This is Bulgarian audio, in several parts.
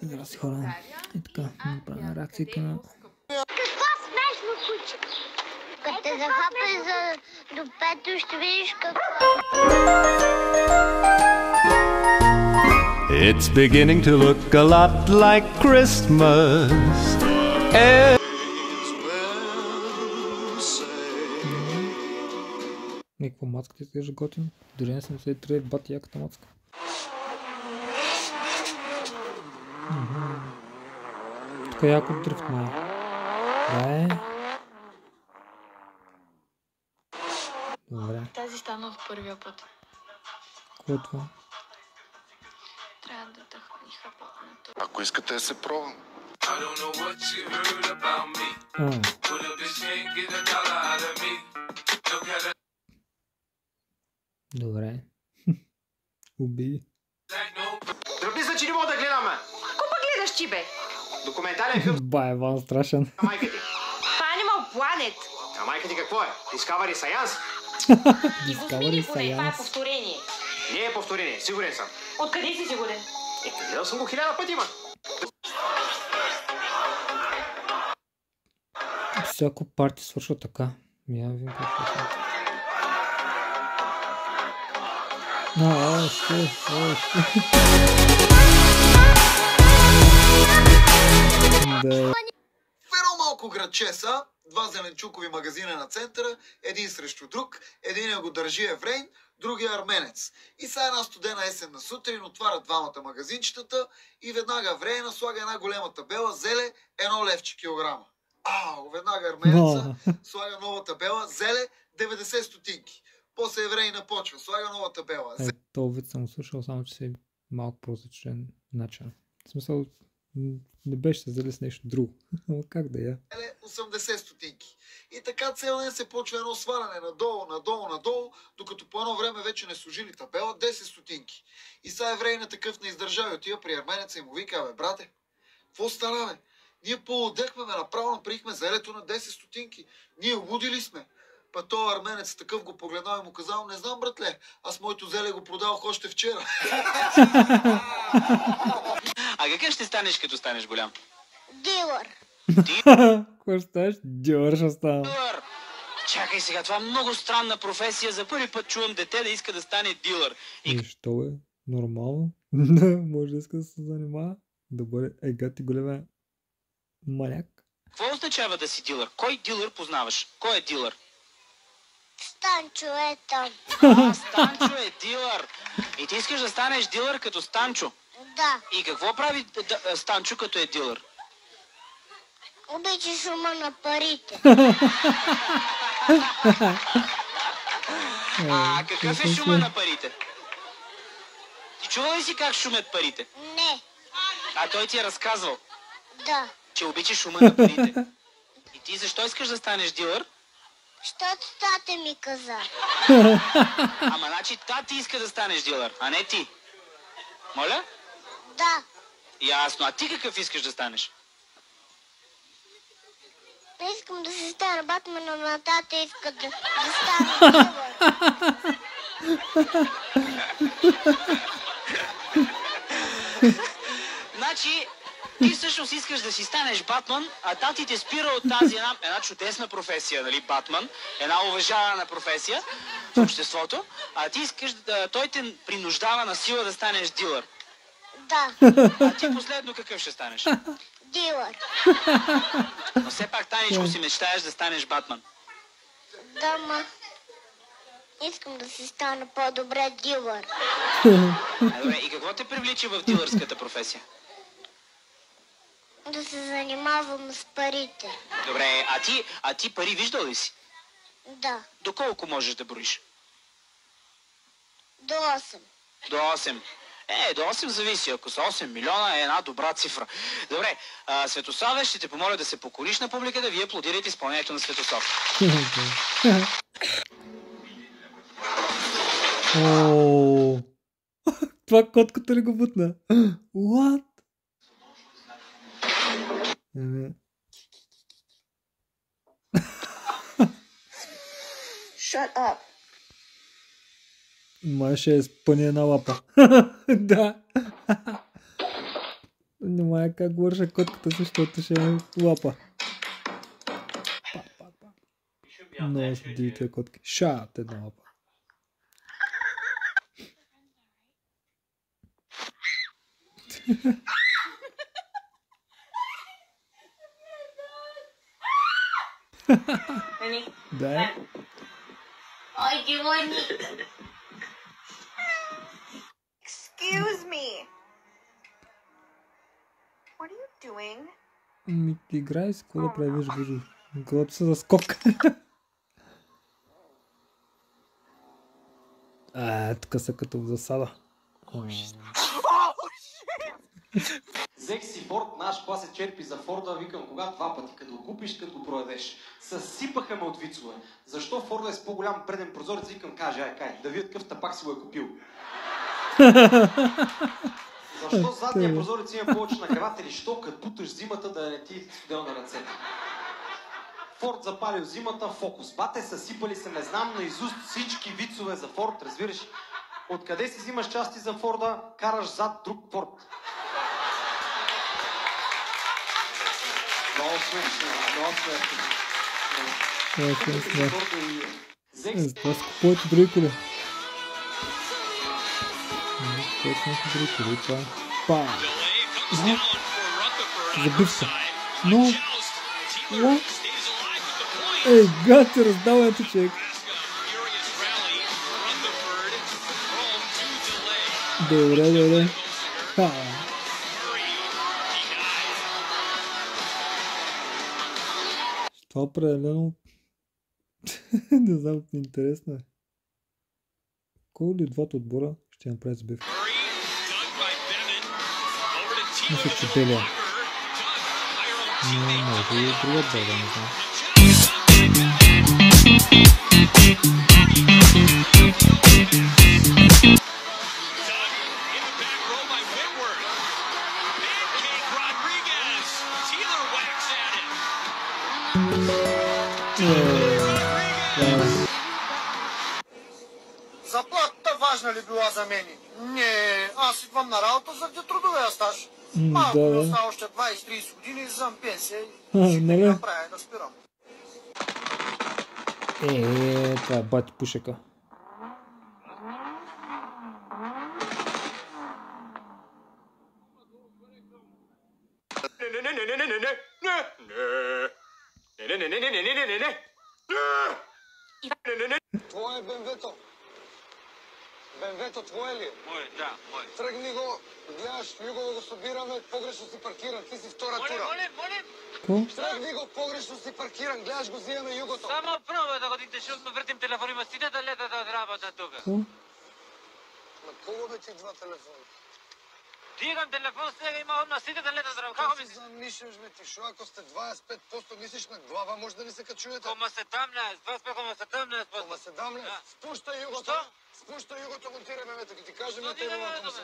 Здрасти, хора. И така, направя реакцията на... Какво смешно, куче? Като те захапеш за допето, ще видиш какво... It's beginning to look a lot like Christmas. Никаква мацка ти изглежда готино. Дори не съм се трие бати яката мацка. Тук е яко дрифт май. Да. Добре. Тази стана от първия път. Какво е това? Трябва да тъхни хапането. Ако искате да се пробвам. Добре. Уби. Дръпни се, че не мога да гледаме. Какво пък гледаш ти, бе? Документален филм Бай, Ван страшен. на майка ти. Това е Animal Planet. А майка ти какво е? Discovery Science? Ти го смени поне, това е повторение. Не е повторение, сигурен съм. Откъде си сигурен? Гледал съм го 1000 пъти, ма. Всяко парти свършва така. Я ви какво ще. Още. Да. Едно малко градче са, два зеленчукови магазина на центъра, един срещу друг, единия го държи еврейн, другия арменец. И сега една студена есенна сутрин отварят двамата магазинчетата и веднага еврейна слага една голема табела зеле 1 левче килограма. Веднага арменеца слага нова табела зеле 90 стотинки. После еврейна почва, слага нова табела. Това вид съм слушал, само че си малко по-различен начин. В смисъл, не беше се зали с нещо друго. Но как да я? 80 стотинки. И така цял ден се почва едно сваляне надолу, докато по едно време вече не служили табела 10 стотинки. И сега еврейна такъв не издържава и отива при арменеца и му вика: бе, брате, какво стана, бе? Ние полудехме, направо направихме зелето на 10 стотинки. Ние луди ли сме? Па този арменец такъв го погледнал и му казал: не знам, братле, аз моето зеле го продавах още вчера. А какъв ще станеш, като станеш голям? Дилър. Какво ще станеш? Дилър ще стана. Дилър! Чакай сега, това е много странна професия. За първи път чувам дете да иска да стане дилър. И що е? Нормално. Може да иска да се занимава. Да бъде егати големе маляк. Какво означава да си дилър? Кой дилър познаваш? Кой е дилър? Станчо е там. Станчо е дилър. И ти искаш да станеш дилър като Станчо? Да. И какво прави Станчо като е дилър? Обича шума на парите. А какъв е шума на парите? Ти чува ли си как шумят парите? Не. А той ти е разказвал, Да. че обича шума на парите. И ти защо искаш да станеш дилър? Щото тата ми каза. Ама значи тати иска да станеш дилър, а не ти. Моля? Да. Ясно. А ти какъв искаш да станеш? Не искам да се стана Батман, но на тата иска да стане дилър. Значи, ти всъщност искаш да си станеш Батман, а тати те спира от тази една чудесна професия, нали, Батман, една уважавана професия в обществото, а ти искаш той те принуждава на сила да станеш дилър. Да. А ти последно какъв ще станеш? Дилър. Но все пак, Таничко, си мечтаеш да станеш Батман. Да, ма. Искам да си стана по-добре дилър. Добре, и какво те привлича в дилърската професия? Да се занимавам с парите. Добре, а ти пари виждал ли си? Да. Доколко можеш да броиш? До 8. До 8. До 8 зависи. Ако са 8 милиона е една добра цифра. Добре, Светославе, ще те помоля да се покориш на публиката, вие аплодирайте изпълнението на Светослав. Това котката ли го бутна? What? Shut up. Май ще е спъни една лапа. Да. Май, как върша котката, защото ще е лапа. Много са диви тия котки. Шат една лапа. Да. Ой, Дилони. Excuse me. What are you doing? Ми ти играй с какво да правиш, боже. Глад се за скок. Тук са като в засада. Взех си Форд, наш клас се черпи за Форда, викам кога два пъти, като го купиш, като го продадеш. Съсипаха ме от вицове. Защо Форда е с по-голям преден прозорец, викам, кай, да видят какъв тапак си го е купил. Защо задния прозорец има повече нагреватели, що като буташ зимата да не ти студел на ръцете. Форд запалил зимата, фокус. Бате, съсипали се, не знам наизуст всички вицове за Форд, разбираш? Откъде си взимаш части за Форда, караш зад друг Форд. Много смешно, много смешно. Това са купувате други коли. Па! Забивка. Но... Ей, гад, ти раздава ето човек. Добре. Това определено... Не знам, интересно е. Кой ли двата отбора ще направи сбивка? Мисля, че белия. Но може и друга отбора, не знам. Заплатата важна ли била за мен? Не, аз идвам на работа заради трудовия стаж. Малко ми остава още 20-30 години за пенсия и ще ми направя да спирам. Това е бати пушека. Твое е БМВ-то. БМВ-то твое ли? Мое, да, мое. Тръгни го, гледаш, Юго го събираме, погрешно си паркиран, ти си втора тура. Молим. Тръгни го, погрешно си паркиран, гледаш го, взимаме Югото. Само пробва да годите, защото въртим телефони, стига да летат от работа тук. На кого бе ти два телефона? Дигам телефон, сега има одна, стига да летат от работа. Како мислиш? Замишляш бе ти, шо ако сте 25% мислиш на глава, може да не се качуете. 25,17%. Спущай Югото. Спущай Югото, монтирай бемето, ки ти кажем на тебе малко се.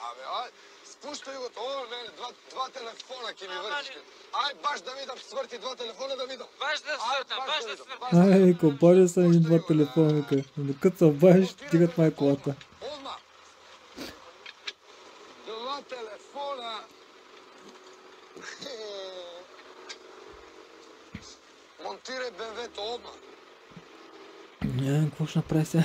Абе, ай, спущай Югото, не, два телефона ки ми вършиш. Ай, баш да видам, свърти два телефона да видам. Баш да свърта. Ай, компания са и два телефона, докато се обадиш, стигат май колата. Одма! Два телефона! Монтирай БМВ-то, одма! Какво ще направи сега?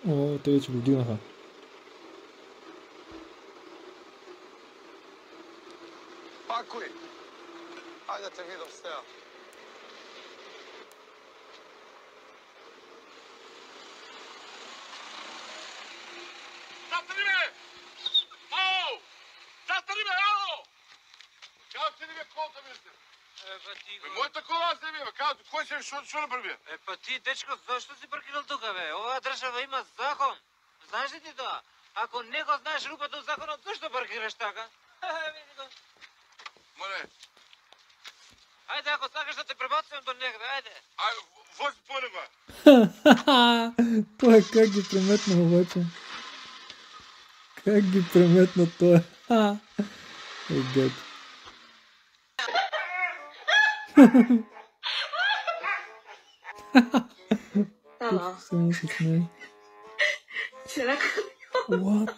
О, те вече го вдигнаха. Пакуй! Айде да те видам с тея. Застани ме! Ау! Застани ме, ау! Как ти не ме колата ми сте? Моята кола аз не ми, казвам, кой се шо направи? Па ти, дечко, защо си паркирал тук, бе? Ова държава има закон. Знаеш ли ти това? Ако не го знаеш рупата от закона, защо паркираш така? Мале. Айде, ако сакаш да те пребацвам до някъде, айде. Ай, вози по-неба. Той как ги преметна обаче? Как ги преметна той? Гад. Ало. Само се смее. C'è la What?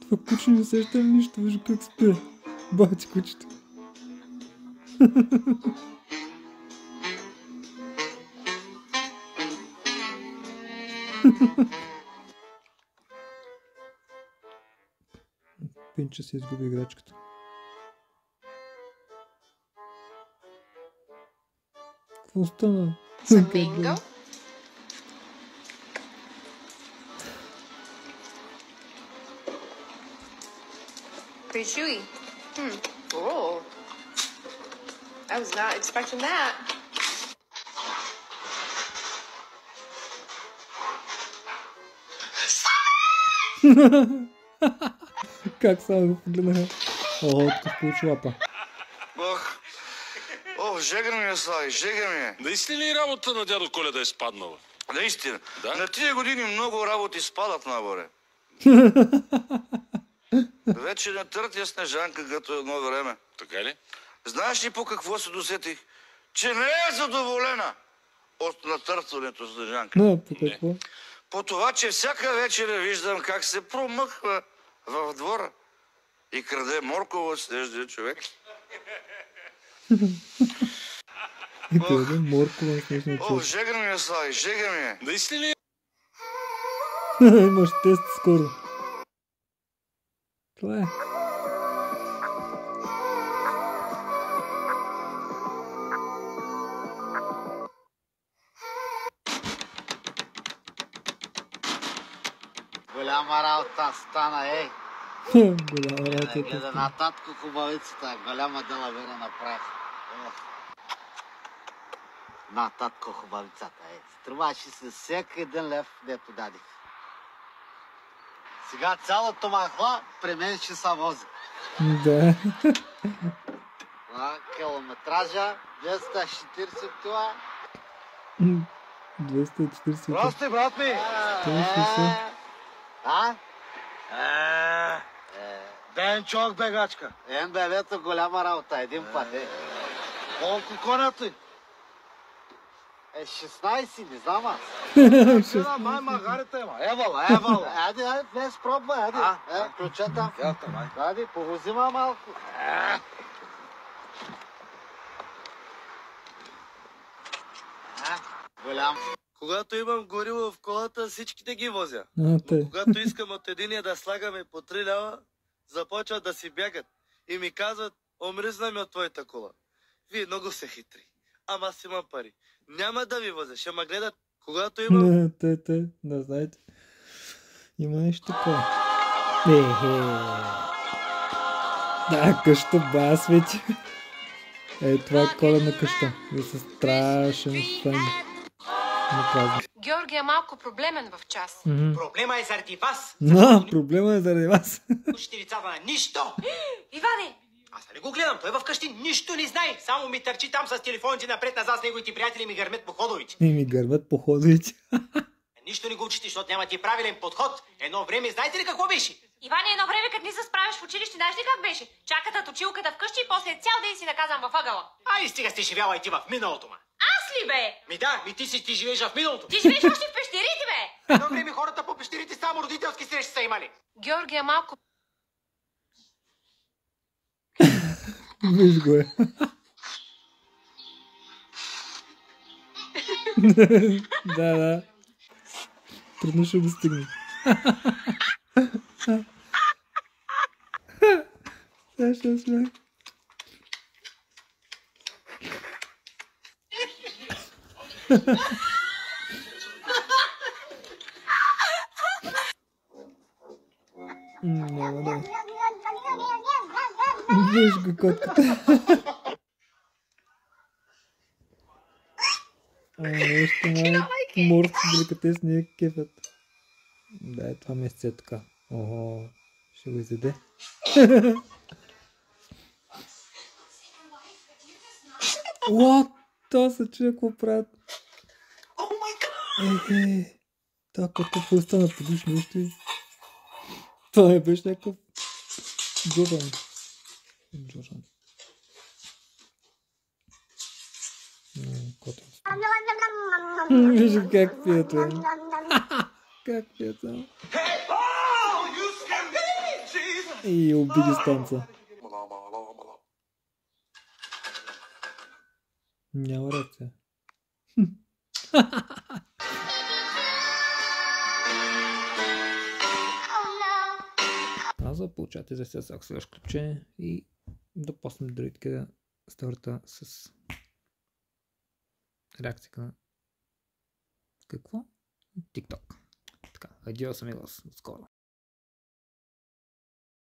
Това куче не усеща нищо, виж как спи. Бати кучето. Пинче си изгуби играчката. Какво стана? Bingo. Pretty chewy. Oh. I was not expecting that. Как само го погледнаха? О, такъв получи лапа. Жега ми е, Слави, жега ми е. Наистина ли работа на дядо Коля да е спаднала? Наистина. На тия години много работи спадат нагоре. Вече не търтя Снежанка като едно време. Така ли? Знаеш ли по какво се досетих? Че не е задоволена от натъртването Снежанка. Но, по какво? По това, че всяка вечер виждам как се промъква в двора и краде морково от снежния човек. И краде морково от снежния човек. Жега ми е, Слави, жега ми е. Наистина ли? Имаш тест скоро. Това е. Голяма работа стана, ей. Голяма работа. Гледа на татко хубавицата, голяма далавера направих. На татко хубавицата, ей. Струваше се всеки един лев, дето дадих. Сега цялото махла при мен ще се вози. Да. Километража, 240 това. 240. Прости, брат ми! 160. А? Ден чок, бегачка. Бебето, голяма работа, един път, е. Колко коня ти? 16, не знам аз. 16. Май магарите има. Евала. Айде, днес пробвай, айде. Ключа там. Айде, повози ма малко. Голям. Когато имам гориво в колата, всичките ги возя. Когато искам от единия да слагаме по 3 лева, започват да си бягат и ми казват, омръзна ми от твоята кола. Вие много се хитри. Ама аз имам пари. Няма да ви возя, ще ме гледат. Когато имам... Да знаете. Има нещо такова. Да, къща ба свети. Това е коледна къща. Да са страшен фен. Георги е малко проблемен в час. Проблема е заради вас. Проблема е заради вас. Учите децата на нищо. Иване! Аз не го гледам, той вкъщи нищо не знае. Само ми търчи там с телефоните напред-назад с неговите приятели ми гърмят по ходовите. И ми гърмят по ходовите. Нищо не го учите, защото нямате правилен подход. Едно време, знаете ли какво беше? Иване, едно време, като не се справиш в училище, знаеш ли как беше? Чакат училката вкъщи и после цял ден си наказан във ъгъла. Ай, стига сте живяла и ти в миналото, ма. Аз ли, бе? Ти живееш в миналото. Ти живееш още в пещерите, бе! Едно време хората по пещерите само родителски срещи са имали. Георги е малко... Виж го е. Да. Трудно ще го стигне. Сега ще смях. Няма да. Виж го котката. Нещо морски деликатесни кефът. Да, това месец е така. Ого, ще го изяде. What? Това се чуя какво правят. Това котка какво стана подуш нещо и... Това не беше някакъв... Джордан. Котър. Виж как пият, бе. Как пият, бе. И обиди станца. Няма реакция. Аз да получате за сега следващ клипче и да поснем другите сторията с реакция на какво? TikTok. Така, адиос амигос, скоро.